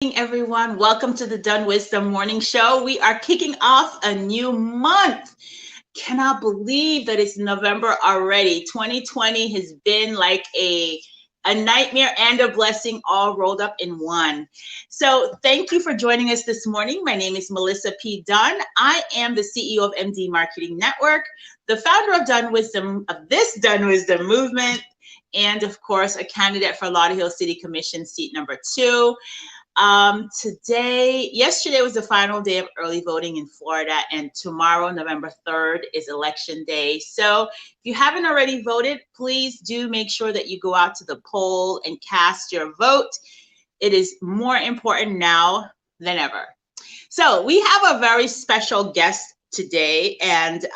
Morning, everyone. Welcome to the DunnWisdom Morning Show. We are kicking off a new month. Cannot believe that it's November already. 2020 has been like a nightmare and a blessing all rolled up in one. So thank you for joining us this morning. My name is Melissa P. Dunn. I am the CEO of MD Marketing Network, the founder of DunnWisdom, of this DunnWisdom movement, and of course, a candidate for Lauderhill City Commission seat number 2. Yesterday was the final day of early voting in Florida, and tomorrow, November 3rd, is election day. So if you haven't already voted, please do make sure that you go out to the poll and cast your vote. It is more important now than ever. So we have a very special guest today, and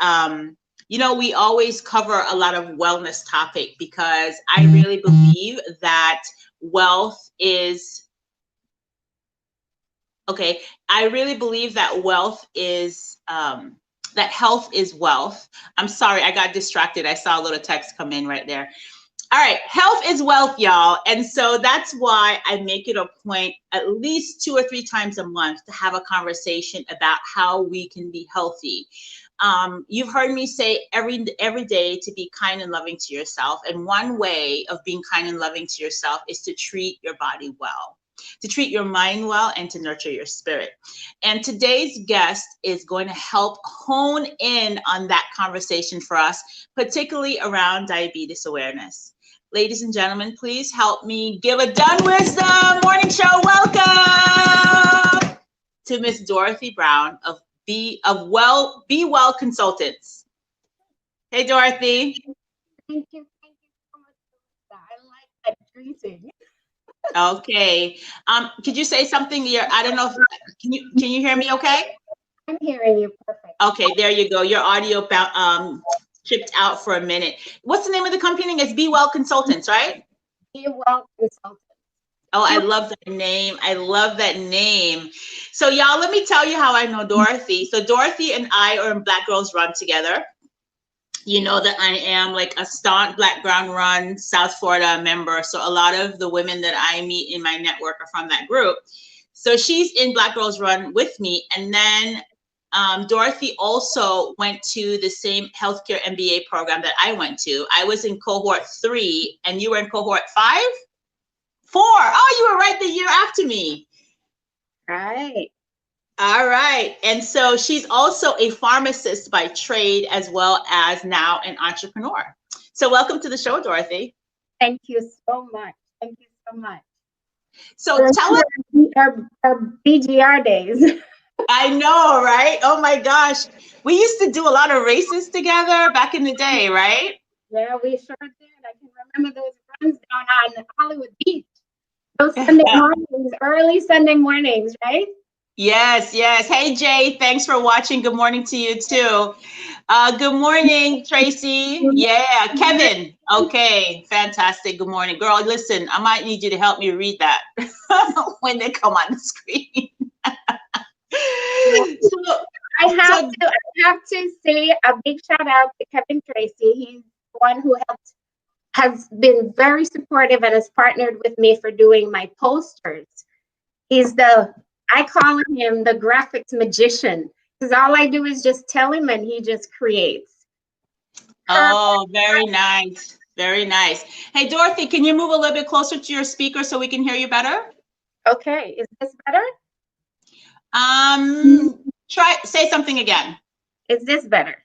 we always cover a lot of wellness topic because I really believe that wealth is I really believe that wealth is, that health is wealth. I'm sorry, I got distracted. I saw a little text come in right there. All right, health is wealth, y'all. And so that's why I make it a point at least 2 or 3 times a month to have a conversation about how we can be healthy. You've heard me say every day to be kind and loving to yourself. And one way of being kind and loving to yourself is to treat your body well, to treat your mind well, and to nurture your spirit. And today's guest is going to help hone in on that conversation for us, particularly around diabetes awareness. Ladies and gentlemen, please help me give a DunnWisdom Morning Show welcome to Miss Dorothy Brown of Be Well Consultants. Hey, Dorothy. Thank you so much. I like that greeting. Okay. Could you say something? I don't know. Can you hear me? Okay. I'm hearing you perfect. Okay, there you go. Your audio chipped out for a minute. What's the name of the company? It's Be Well Consultants, right? Be Well Consultants. Oh, I love that name. I love that name. So y'all, let me tell you how I know Dorothy. So Dorothy and I are in Black Girls Run together. You know that I am like a staunch Black Ground Run South Florida member. So a lot of the women that I meet in my network are from that group. So she's in Black Girls Run with me. And then Dorothy also went to the same healthcare MBA program that I went to. I was in cohort 3 and you were in cohort 5? 4. Oh, you were right the year after me. Right. All right. And so she's also a pharmacist by trade, as well as now an entrepreneur. So welcome to the show, Dorothy. Thank you so much. Thank you so much. So tell us our BGR days. I know, right? Oh my gosh. We used to do a lot of races together back in the day, right? Yeah, we sure did. I can remember those runs down on Hollywood Beach. Those Sunday mornings, early Sunday mornings, right? Yes, yes. Hey, Jay, thanks for watching. Good morning to you, too. Good morning, Tracy. Yeah, Kevin. Okay, fantastic. Good morning. Girl, listen, I might need you to help me read that when they come on the screen. I have to say a big shout out to Kevin Tracy. He's the one who has been very supportive and has partnered with me for doing my posters. I call him the graphics magician, because all I do is just tell him and he just creates. Oh, very nice. Very nice. Hey, Dorothy, can you move a little bit closer to your speaker so we can hear you better? Okay, is this better? Say something again. Is this better?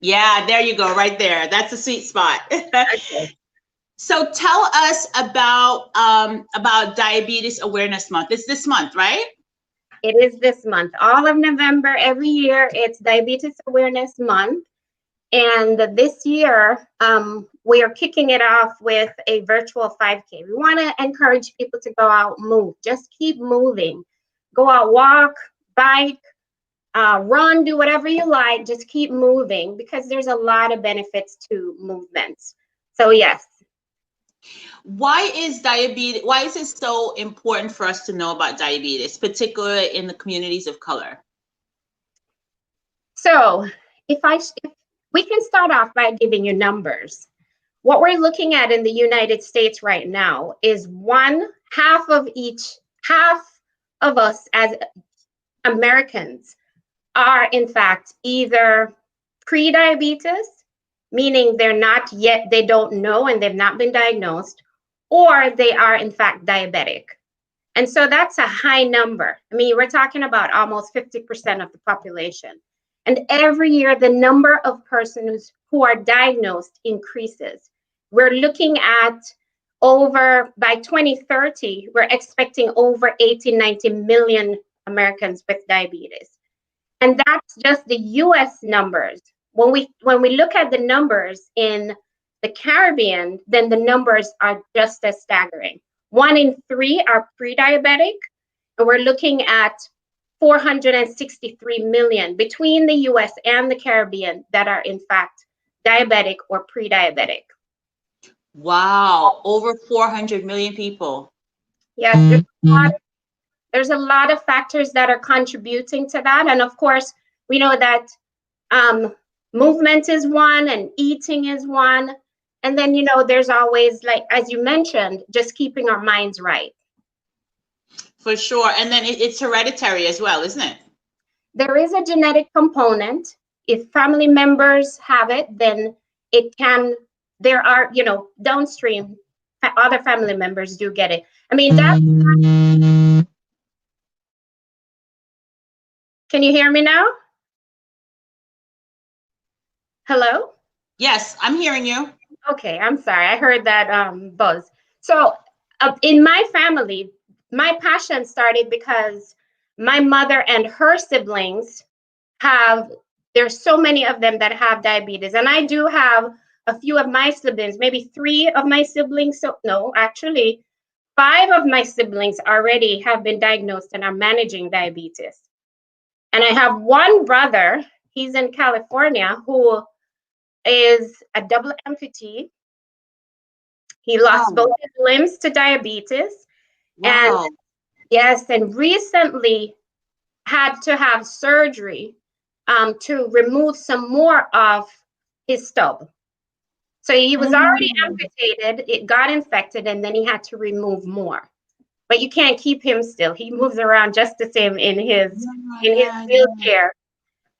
Yeah, there you go, right there. That's a sweet spot. Okay. So tell us about Diabetes Awareness Month. It's this month, right? It is this month. All of November, every year, it's Diabetes Awareness Month. And this year, we are kicking it off with a virtual 5K. We want to encourage people to go out, move. Just keep moving. Go out, walk, bike, run, do whatever you like. Just keep moving, because there's a lot of benefits to movements. So yes. Why is it so important for us to know about diabetes, particularly in the communities of color? So if we can start off by giving you numbers. What we're looking at in the United States right now is half of us as Americans are in fact either pre-diabetes, meaning they're not yet, they don't know and they've not been diagnosed, or they are in fact diabetic. And so that's a high number. I mean, we're talking about almost 50% of the population. And every year, the number of persons who are diagnosed increases. We're looking at by 2030, we're expecting over 80, 90 million Americans with diabetes. And that's just the US numbers. When we look at the numbers in the Caribbean, then the numbers are just as staggering. 1 in 3 are pre-diabetic, and we're looking at 463 million between the US and the Caribbean that are in fact diabetic or pre-diabetic. Wow, over 400 million people. Yes, there's a lot of factors that are contributing to that. And of course, we know that movement is one and eating is one. And then, you know, there's always, like, as you mentioned, just keeping our minds right. For sure. And then it's hereditary as well, isn't it? There is a genetic component. If family members have it, then it can, there are, you know, downstream, other family members do get it. I mean, that's, can you hear me now? Hello? Yes, I'm hearing you. Okay, I'm sorry. I heard that buzz. So in my family, my passion started because my mother and her siblings there's so many of them that have diabetes. And I do have a few of my siblings, maybe 3 of my siblings. So no, actually 5 of my siblings already have been diagnosed and are managing diabetes. And I have one brother, he's in California, who is a double amputee. He lost both his limbs to diabetes. Wow. And yes, and recently had to have surgery to remove some more of his stub. So he was already amputated, it got infected, and then he had to remove more. But you can't keep him still. He moves around just the same in his wheelchair.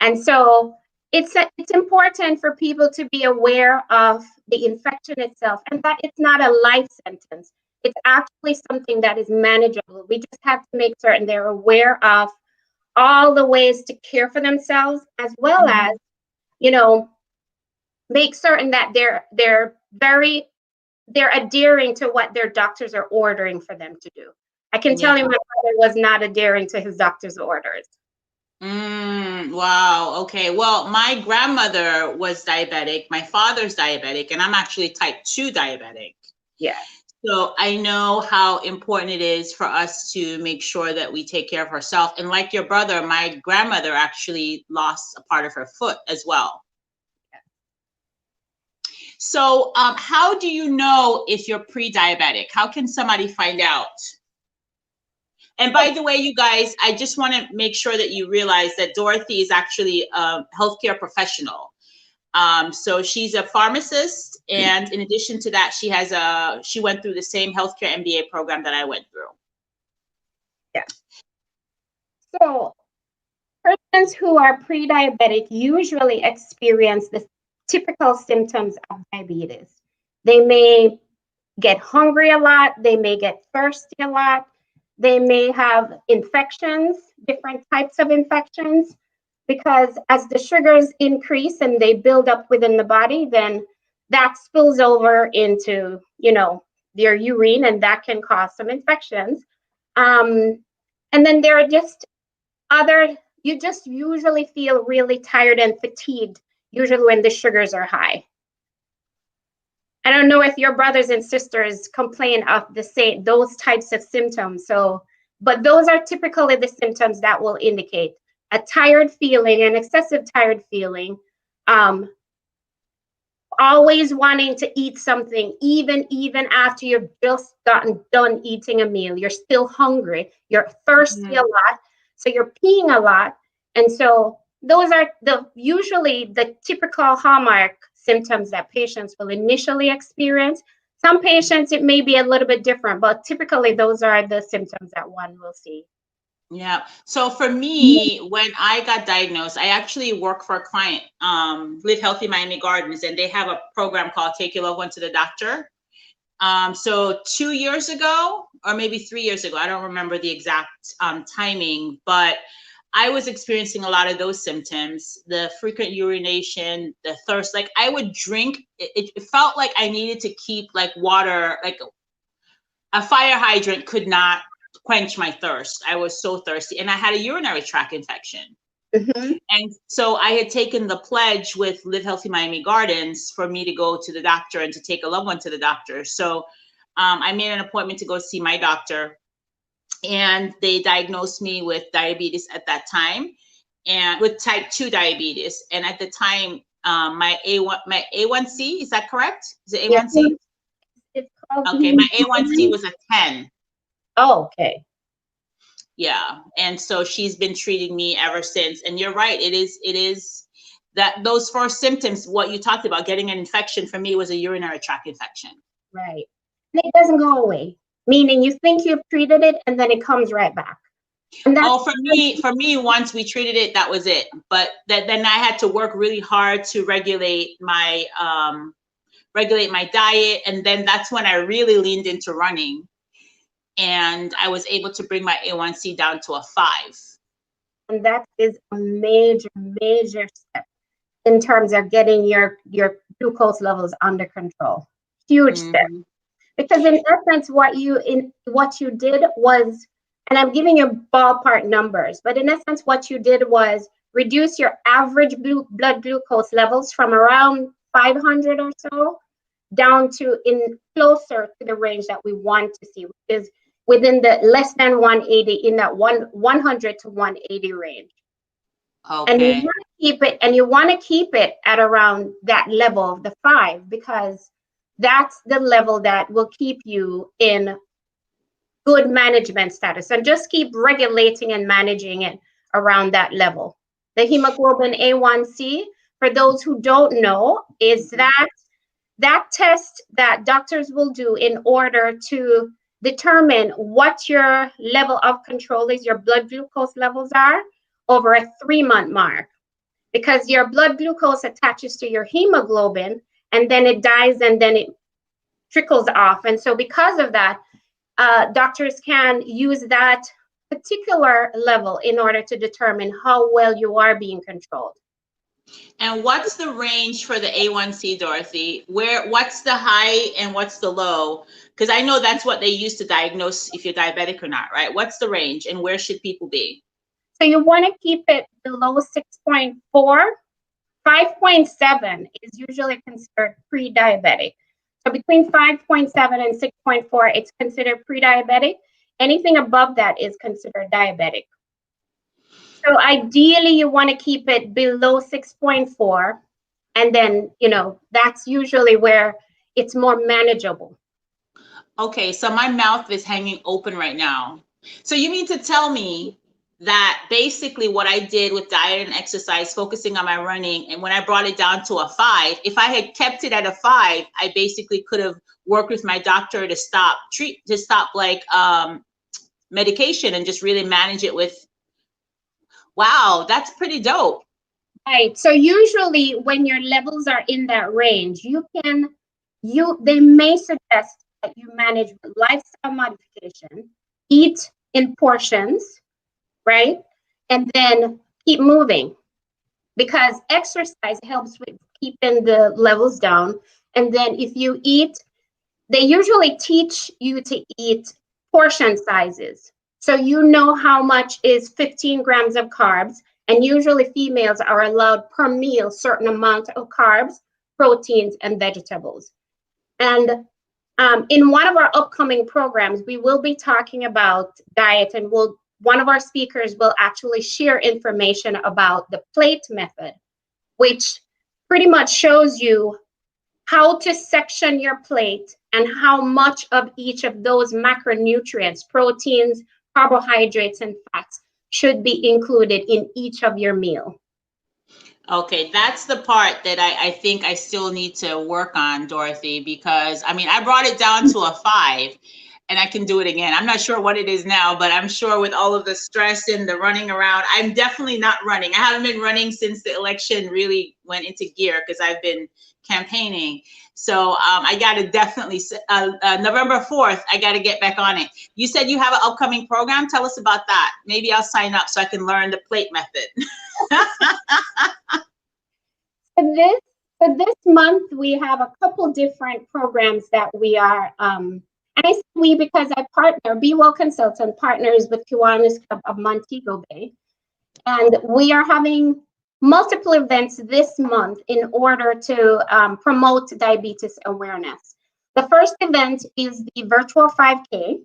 And so it's important for people to be aware of the infection itself, and that it's not a life sentence. It's actually something that is manageable. We just have to make certain they're aware of all the ways to care for themselves, as well as, you know, make certain that they're adhering to what their doctors are ordering for them to do. I can tell you my brother was not adhering to his doctor's orders. Wow. Okay. Well, my grandmother was diabetic. My father's diabetic, and I'm actually type 2 diabetic. Yeah. So I know how important it is for us to make sure that we take care of ourselves. And like your brother, my grandmother actually lost a part of her foot as well. Yeah. So how do you know if you're pre-diabetic? How can somebody find out? And by the way, you guys, I just want to make sure that you realize that Dorothy is actually a healthcare professional. So she's a pharmacist, and in addition to that, she went through the same healthcare MBA program that I went through. Yeah. So persons who are pre-diabetic usually experience the typical symptoms of diabetes. They may get hungry a lot. They may get thirsty a lot. They may have infections, different types of infections, because as the sugars increase and they build up within the body, then that spills over into, you know, their urine, and that can cause some infections. And then there are just you just usually feel really tired and fatigued, usually when the sugars are high. I don't know if your brothers and sisters complain of those types of symptoms. So, but those are typically the symptoms that will indicate a tired feeling, an excessive tired feeling, always wanting to eat something, even after you've just gotten done eating a meal, you're still hungry, you're thirsty a lot, so you're peeing a lot. And so those are usually the typical hallmark symptoms that patients will initially experience. Some patients, it may be a little bit different, but typically those are the symptoms that one will see. Yeah. So for me, when I got diagnosed, I actually work for a client, Live Healthy Miami Gardens, and they have a program called Take Your Loved One to the Doctor. So 2 years ago, or maybe 3 years ago, I don't remember the exact timing, but I was experiencing a lot of those symptoms, the frequent urination, the thirst. Like I would drink, it felt like I needed to keep like water, like a fire hydrant could not quench my thirst. I was so thirsty, and I had a urinary tract infection. Mm-hmm. And so I had taken the pledge with Live Healthy Miami Gardens for me to go to the doctor and to take a loved one to the doctor. So I made an appointment to go see my doctor, and they diagnosed me with diabetes at that time, and with type 2 diabetes. And at the time, my A1C, is that correct? Is it Yeah, A1C? it's called Okay, my A1C was a 10. Oh, okay. Yeah. And so she's been treating me ever since. And you're right, it is that those first symptoms, what you talked about, getting an infection, for me was a urinary tract infection. Right. And it doesn't go away, meaning you think you've treated it and then it comes right back. And that's Oh, for me, once we treated it, that was it. But then I had to work really hard to regulate my diet, and then that's when I really leaned into running, and I was able to bring my A1C down to a 5. and that is a major, major step in terms of getting your glucose levels under control. Huge step. Mhm. Because in essence, what you did was, and I'm giving you ballpark numbers, but in essence, what you did was reduce your average blood glucose levels from around 500 or so down to in closer to the range that we want to see, which is within the less than 180, in that 100 to 180 range. And Okay. you want to keep it at around that level of the 5, because that's the level that will keep you in good management status, and just keep regulating and managing it around that level. The hemoglobin A1C, for those who don't know, is that test that doctors will do in order to determine what your level of control is, your blood glucose levels are over a 3-month mark, because your blood glucose attaches to your hemoglobin and then it dies and then it trickles off. And so because of that, doctors can use that particular level in order to determine how well you are being controlled. And what's the range for the A1C, Dorothy? What's the high and what's the low? Because I know that's what they use to diagnose if you're diabetic or not, right? What's the range and where should people be? So you want to keep it below 6.4. 5.7 is usually considered pre-diabetic. So between 5.7 and 6.4, it's considered pre-diabetic. Anything above that is considered diabetic. So ideally, you want to keep it below 6.4. And then, that's usually where it's more manageable. Okay, so my mouth is hanging open right now. So you mean to tell me that basically what I did with diet and exercise, focusing on my running, and when I brought it down to a 5, if I had kept it at a 5, I basically could have worked with my doctor to stop like medication and just really manage it with, wow, that's pretty dope. Right. So usually when your levels are in that range, they may suggest that you manage with lifestyle modification, eat in portions, right? And then keep moving, because exercise helps with keeping the levels down. And then if you eat, they usually teach you to eat portion sizes. So you know how much is 15 grams of carbs. And usually females are allowed per meal certain amount of carbs, proteins, and vegetables. And in one of our upcoming programs, we will be talking about diet, and one of our speakers will actually share information about the plate method, which pretty much shows you how to section your plate and how much of each of those macronutrients, proteins, carbohydrates, and fats should be included in each of your meal. Okay, that's the part that I think I still need to work on, Dorothy, because I mean, I brought it down to a 5. and I can do it again. I'm not sure what it is now, but I'm sure with all of the stress and the running around, I'm definitely not running. I haven't been running since the election really went into gear because I've been campaigning. So I got to definitely, November 4th, I got to get back on it. You said you have an upcoming program. Tell us about that. Maybe I'll sign up so I can learn the plate method. For this month, we have a couple different programs that we are, and I say we because I partner, Be Well Consultant partners with Kiwanis Club of Montego Bay. And we are having multiple events this month in order to promote diabetes awareness. The first event is the virtual 5K,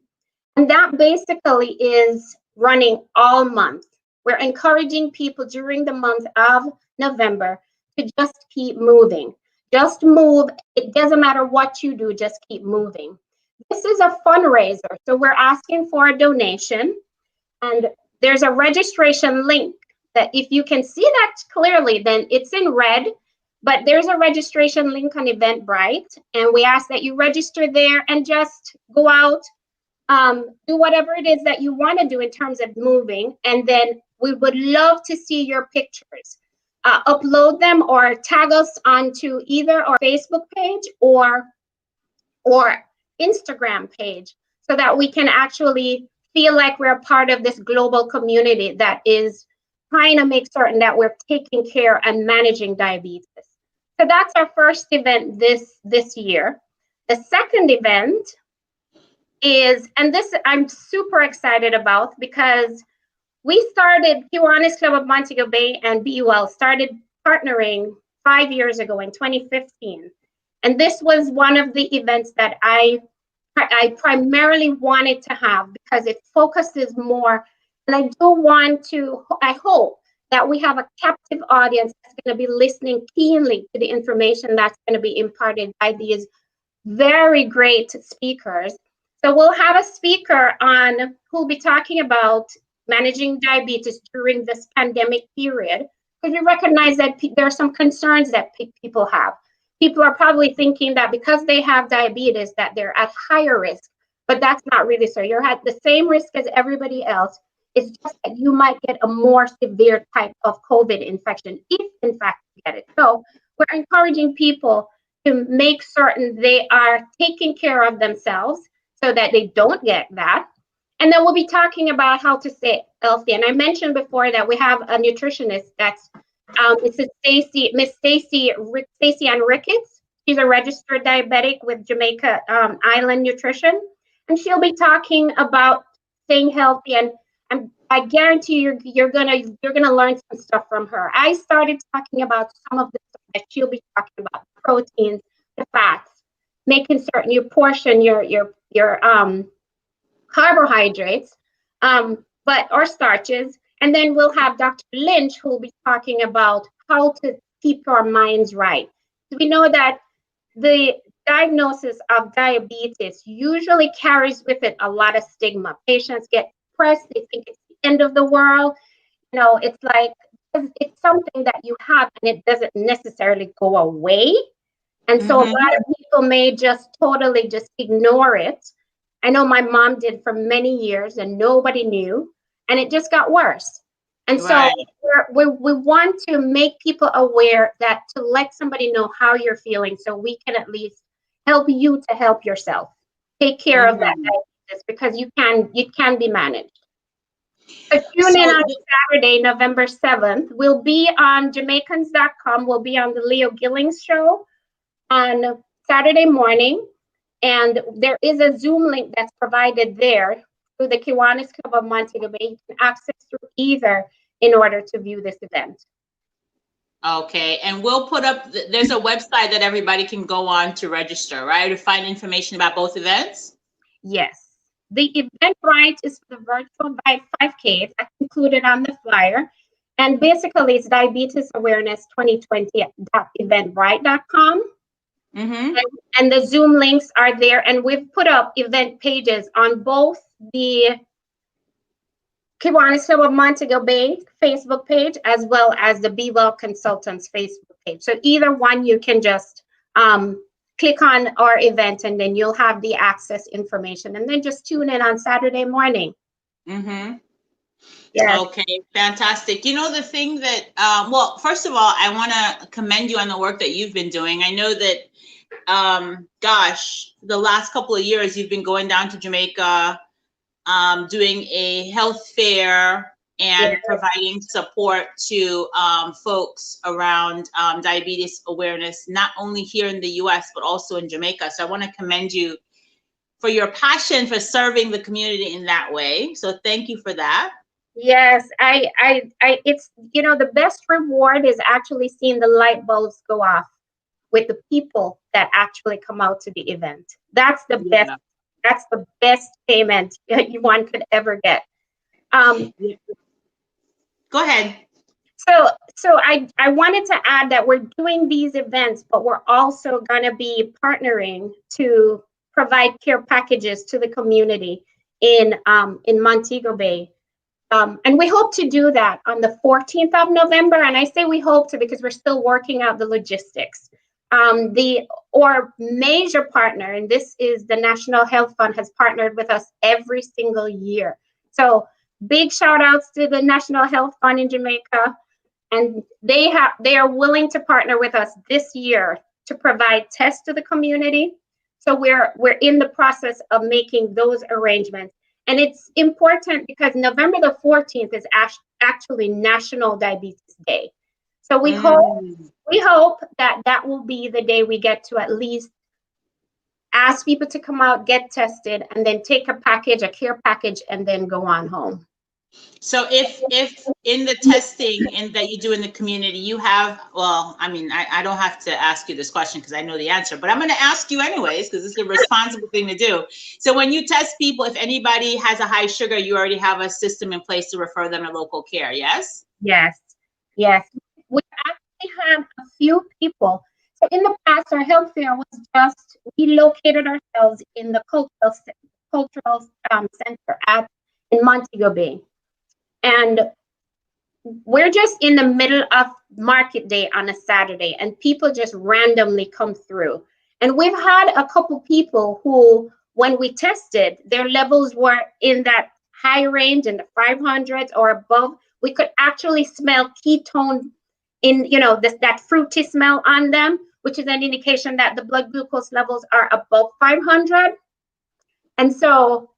and that basically is running all month. We're encouraging people during the month of November to just keep moving. Just move. It doesn't matter what you do, just keep moving. This is a fundraiser, so we're asking for a donation, and there's a registration link that if you can see that clearly, then it's in red, but there's a registration link on Eventbrite, and we ask that you register there and just go out, do whatever it is that you want to do in terms of moving, and then we would love to see your pictures. Upload them or tag us onto either our Facebook page or Instagram page so that we can actually feel like we're a part of this global community that is trying to make certain that we're taking care and managing diabetes. So that's our first event this year. The second event is, and this I'm super excited about because we started, Kiwanis Club of Montego Bay and Be Well started partnering 5 years ago in 2015. And this was one of the events that I primarily wanted to have because it focuses more. And I do want to, I hope that we have a captive audience that's going to be listening keenly to the information that's going to be imparted by these very great speakers. So we'll have a speaker on who'll be talking about managing diabetes during this pandemic period, because we recognize that there are some concerns that people have. People are probably thinking that because they have diabetes that they're at higher risk, but that's not really so. You're at the same risk as everybody else. It's just that you might get a more severe type of COVID infection if in fact you get it. So we're encouraging people to make certain they are taking care of themselves so that they don't get that. And then we'll be talking about how to stay healthy. And I mentioned before that we have a nutritionist that's it's Miss Stacy Ann Ricketts. She's a registered diabetic with Jamaica Island Nutrition, and she'll be talking about staying healthy. And I guarantee you're gonna learn some stuff from her. I started talking about some of the stuff that she'll be talking about: the proteins, the fats, making certain you portion your carbohydrates, or starches. And then we'll have Dr. Lynch, who will be talking about how to keep our minds right. So we know that the diagnosis of diabetes usually carries with it a lot of stigma. Patients get depressed, they think it's the end of the world. You know, it's like, it's something that you have and it doesn't necessarily go away. And so a lot of people may just totally just ignore it. I know my mom did for many years and nobody knew, and it just got worse. And so we want to make people aware that to let somebody know how you're feeling so we can at least help you to help yourself. Take care of that diabetes because it can be managed. So tune in on Saturday, November 7th. We'll be on Jamaicans.com. We'll be on the Leo Gillings show on Saturday morning. And there is a Zoom link that's provided there through the Kiwanis Club of Montego Bay. You can access through either in order to view this event. Okay, and we'll put up, there's a website that everybody can go on to register, right? To find information about both events? Yes. The Eventbrite is for the virtual 5K. That's included on the flyer. And basically, it's diabetes awareness 2020.eventbrite.com. And the Zoom links are there. And we've put up event pages on both the Kiwanis Club of Montego Bay Facebook page as well as the Be Well Consultants Facebook page. So either one you can just click on our event, and then you'll have the access information, and then just tune in on Saturday morning. Mm-hmm. Yes. Okay, fantastic. You know, the thing that, well, first of all, I want to commend you on the work that you've been doing. I know that, gosh, the last couple of years you've been going down to Jamaica, doing a health fair and providing support to folks around diabetes awareness, not only here in the US, but also in Jamaica. So I want to commend you for your passion for serving the community in that way. So thank you for that. Yes, it's, the best reward is actually seeing the light bulbs go off with the people that actually come out to the event. That's the best. That's the best payment one could ever get. Go ahead. So I wanted to add that we're doing these events, but we're also going to be partnering to provide care packages to the community in Montego Bay. And we hope to do that on the 14th of November. And I say we hope to because we're still working out the logistics. Our major partner, and this is the National Health Fund, has partnered with us every single year. So big shout outs to the National Health Fund in Jamaica. And they are willing to partner with us this year to provide tests to the community. So we're in the process of making those arrangements. And it's important because November the 14th is actually National Diabetes Day. So we hope that will be the day we get to at least ask people to come out, get tested, and then take a care package, and then go on home. So if in the testing that you do in the community, you have, well, I mean, I don't have to ask you this question because I know the answer, but I'm going to ask you anyways because it's a responsible thing to do. So when you test people, if anybody has a high sugar, you already have a system in place to refer them to local care, yes? Yes. We actually have a few people. So in the past, our health fair was just, we located ourselves in the cultural center in Montego Bay. And we're just in the middle of market day on a Saturday, and people just randomly come through. And we've had a couple people who, when we tested, their levels were in that high range in the 500s or above. We could actually smell ketone in, that fruity smell on them, which is an indication that the blood glucose levels are above 500. And so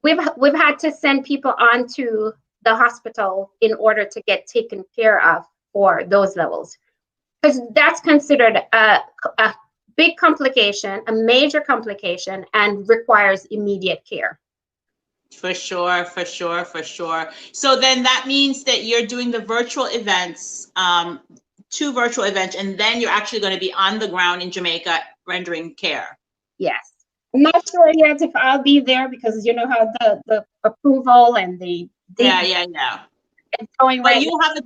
we've had to send people on to the hospital in order to get taken care of for those levels, because that's considered a big complication, a major complication, and requires immediate care. For sure. So then that means that you're doing the virtual events, 2 virtual events, and then you're actually going to be on the ground in Jamaica rendering care. Yes. I'm not sure yet if I'll be there because you know how the approval and the Yeah. It's going but right. You'll have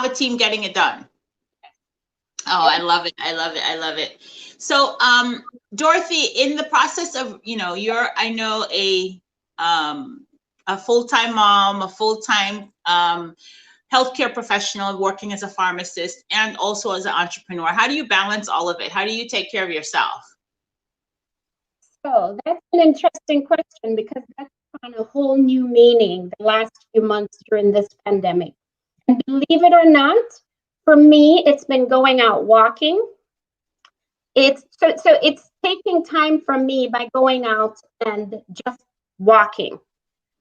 a team getting it done. Oh, I love it. So, Dorothy, in the process of, you're, I know, a full-time mom, a full-time healthcare professional working as a pharmacist and also as an entrepreneur. How do you balance all of it? How do you take care of yourself? So that's an interesting question because that's on a whole new meaning the last few months during this pandemic. And believe it or not, for me, it's been going out walking. It's taking time from me by going out and just walking.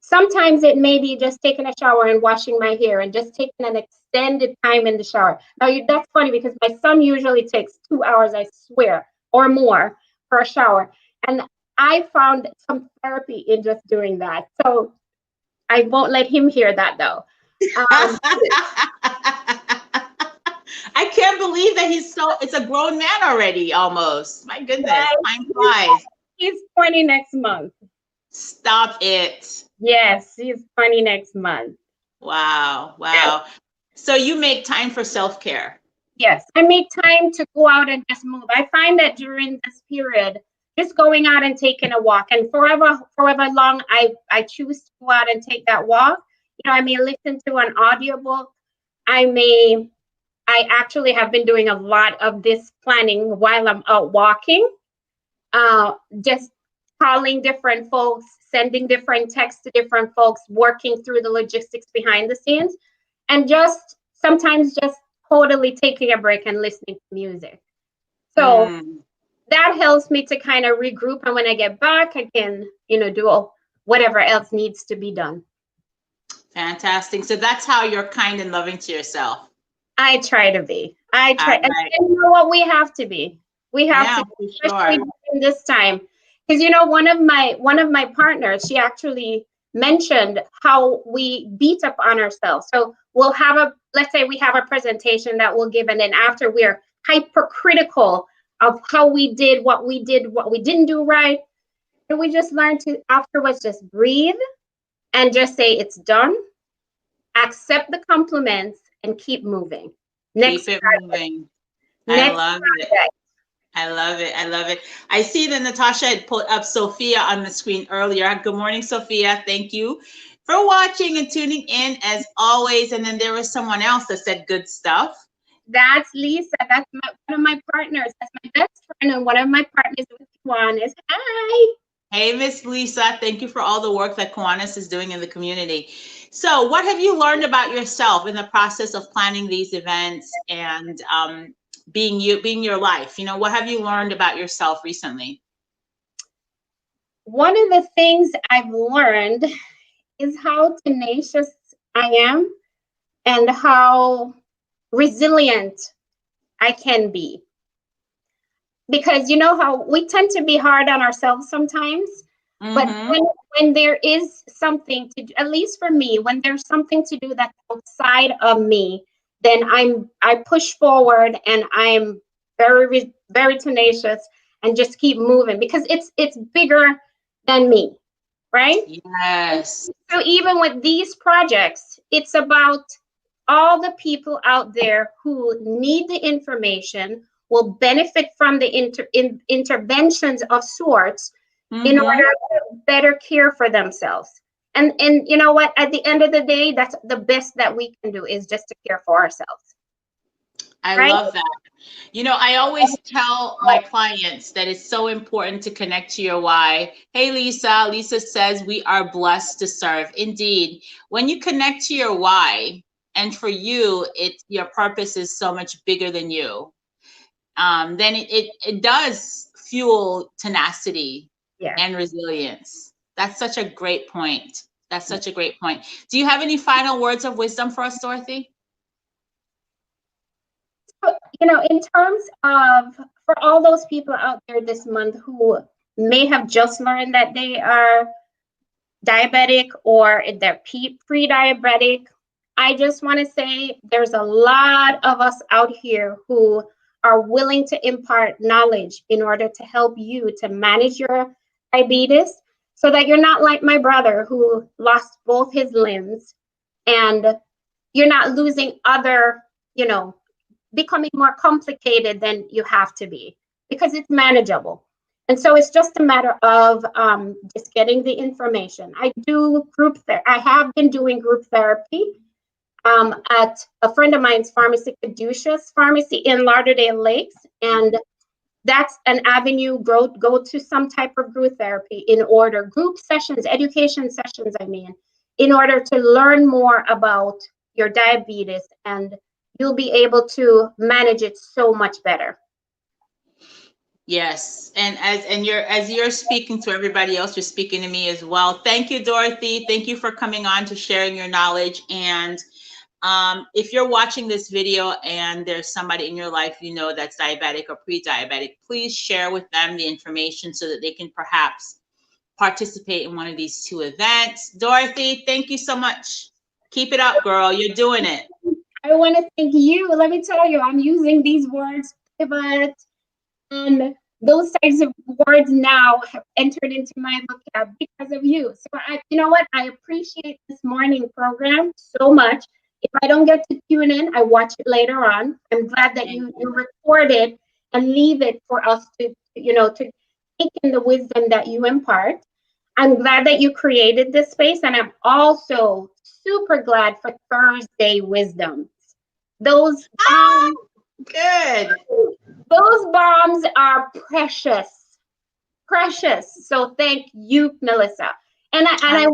Sometimes it may be just taking a shower and washing my hair and just taking an extended time in the shower. Now, that's funny because my son usually takes 2 hours, I swear, or more for a shower. And I found some therapy in just doing that. So I won't let him hear that though. I can't believe that it's a grown man already almost. My goodness, time flies. He's 20 next month. Stop it. Yes, he's 20 next month. Wow. Yeah. So you make time for self-care. Yes, I make time to go out and just move. I find that during this period, just going out and taking a walk, and forever long, I choose to go out and take that walk. I may listen to an audiobook. I actually have been doing a lot of this planning while I'm out walking. just calling different folks, sending different texts to different folks, working through the logistics behind the scenes, and just sometimes just totally taking a break and listening to music. So that helps me to kind of regroup, and when I get back, I can, do whatever else needs to be done. Fantastic. So that's how you're kind and loving to yourself. I try to be. I try. Right. And you know what? We have to be. We have to, be, especially in this time. Because one of my partners, she actually mentioned how we beat up on ourselves. So we'll have let's say we have a presentation that we'll give, and then after we're hypercritical of how we did, what we didn't do right. And we just learn to afterwards just breathe and just say it's done, accept the compliments, and keep moving. Keep it moving. I love it. I love it. I love it. I see that Natasha had put up Sophia on the screen earlier. Good morning, Sophia. Thank you for watching and tuning in as always. And then there was someone else that said good stuff. That's Lisa. That's one of my partners. That's my best friend, and one of my partners with Kiwanis. Hi. Hey, Miss Lisa. Thank you for all the work that Kiwanis is doing in the community. So what have you learned about yourself in the process of planning these events and being your life? What have you learned about yourself recently? One of the things I've learned is how tenacious I am and how resilient I can be. Because how we tend to be hard on ourselves sometimes, but when there is something to do, at least for me, when there's something to do that's outside of me, then I push forward, and I'm very, very tenacious and just keep moving because it's bigger than me, right? Yes. So even with these projects, it's about all the people out there who need the information, will benefit from the interventions of sorts in order to better care for themselves. And you know what? At the end of the day, that's the best that we can do, is just to care for ourselves. I love that. I always tell my clients that it's so important to connect to your why. Hey, Lisa. Lisa says we are blessed to serve. Indeed. When you connect to your why, and for you, your purpose is so much bigger than you, then it does fuel tenacity and resilience. That's such a great point. That's such a great point. Do you have any final words of wisdom for us, Dorothy? In terms of, for all those people out there this month who may have just learned that they are diabetic or they're pre-diabetic, I just want to say there's a lot of us out here who are willing to impart knowledge in order to help you to manage your diabetes, so that you're not like my brother who lost both his limbs, and you're not losing other, becoming more complicated than you have to be, because it's manageable. And so it's just a matter of just getting the information. I do I have been doing group therapy at a friend of mine's pharmacy, Caduceus Pharmacy in Lauderdale Lakes, and that's an avenue. Go to some type of group therapy group sessions, education sessions, in order to learn more about your diabetes, and you'll be able to manage it so much better. Yes, and as you're speaking to everybody else, you're speaking to me as well. Thank you, Dorothy. Thank you for coming on to sharing your knowledge. And if you're watching this video and there's somebody in your life that's diabetic or pre-diabetic, please share with them the information so that they can perhaps participate in one of these 2 events. Dorothy, thank you so much. Keep it up, girl. You're doing it. I want to thank you. Let me tell you, I'm using these words, pivot, and those types of words now have entered into my vocab because of you. So you know what? I appreciate this morning program so much. If I don't get to tune in, I watch it later on. I'm glad that you record it and leave it for us to take in the wisdom that you impart. I'm glad that you created this space, and I'm also super glad for Thursday Wisdoms. Those good. Those bombs are precious. precious. So thank you, Melissa. And I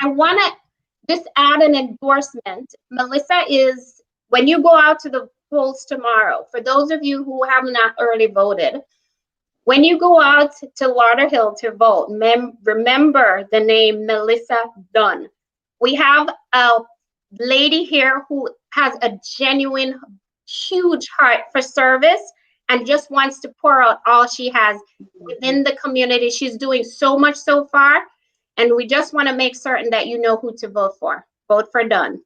wanna just add an endorsement. Melissa is, when you go out to the polls tomorrow, for those of you who have not early voted, when you go out to Lauderhill to vote, remember the name Melissa Dunn. We have a lady here who has a genuine, huge heart for service and just wants to pour out all she has within the community. She's doing so much so far, and we just want to make certain that you know who to vote for. Vote for Dunn.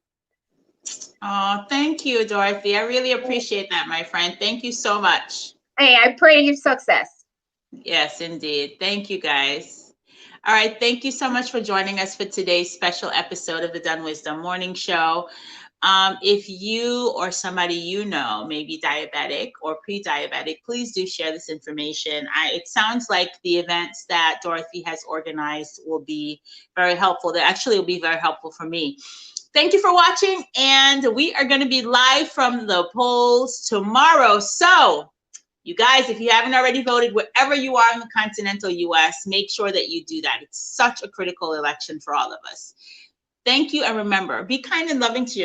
Oh, thank you, Dorothy. I really appreciate that, my friend. Thank you so much. Hey, I pray your success. Yes, indeed. Thank you, guys. All right. Thank you so much for joining us for today's special episode of the DunnWisdom Morning Show. If you or somebody you know may be diabetic or pre-diabetic, please do share this information. It sounds like the events that Dorothy has organized will be very helpful. They actually will be very helpful for me. Thank you for watching, and we are going to be live from the polls tomorrow. So, you guys, if you haven't already voted, wherever you are in the continental US, make sure that you do that. It's such a critical election for all of us. Thank you, and remember, be kind and loving to yourself.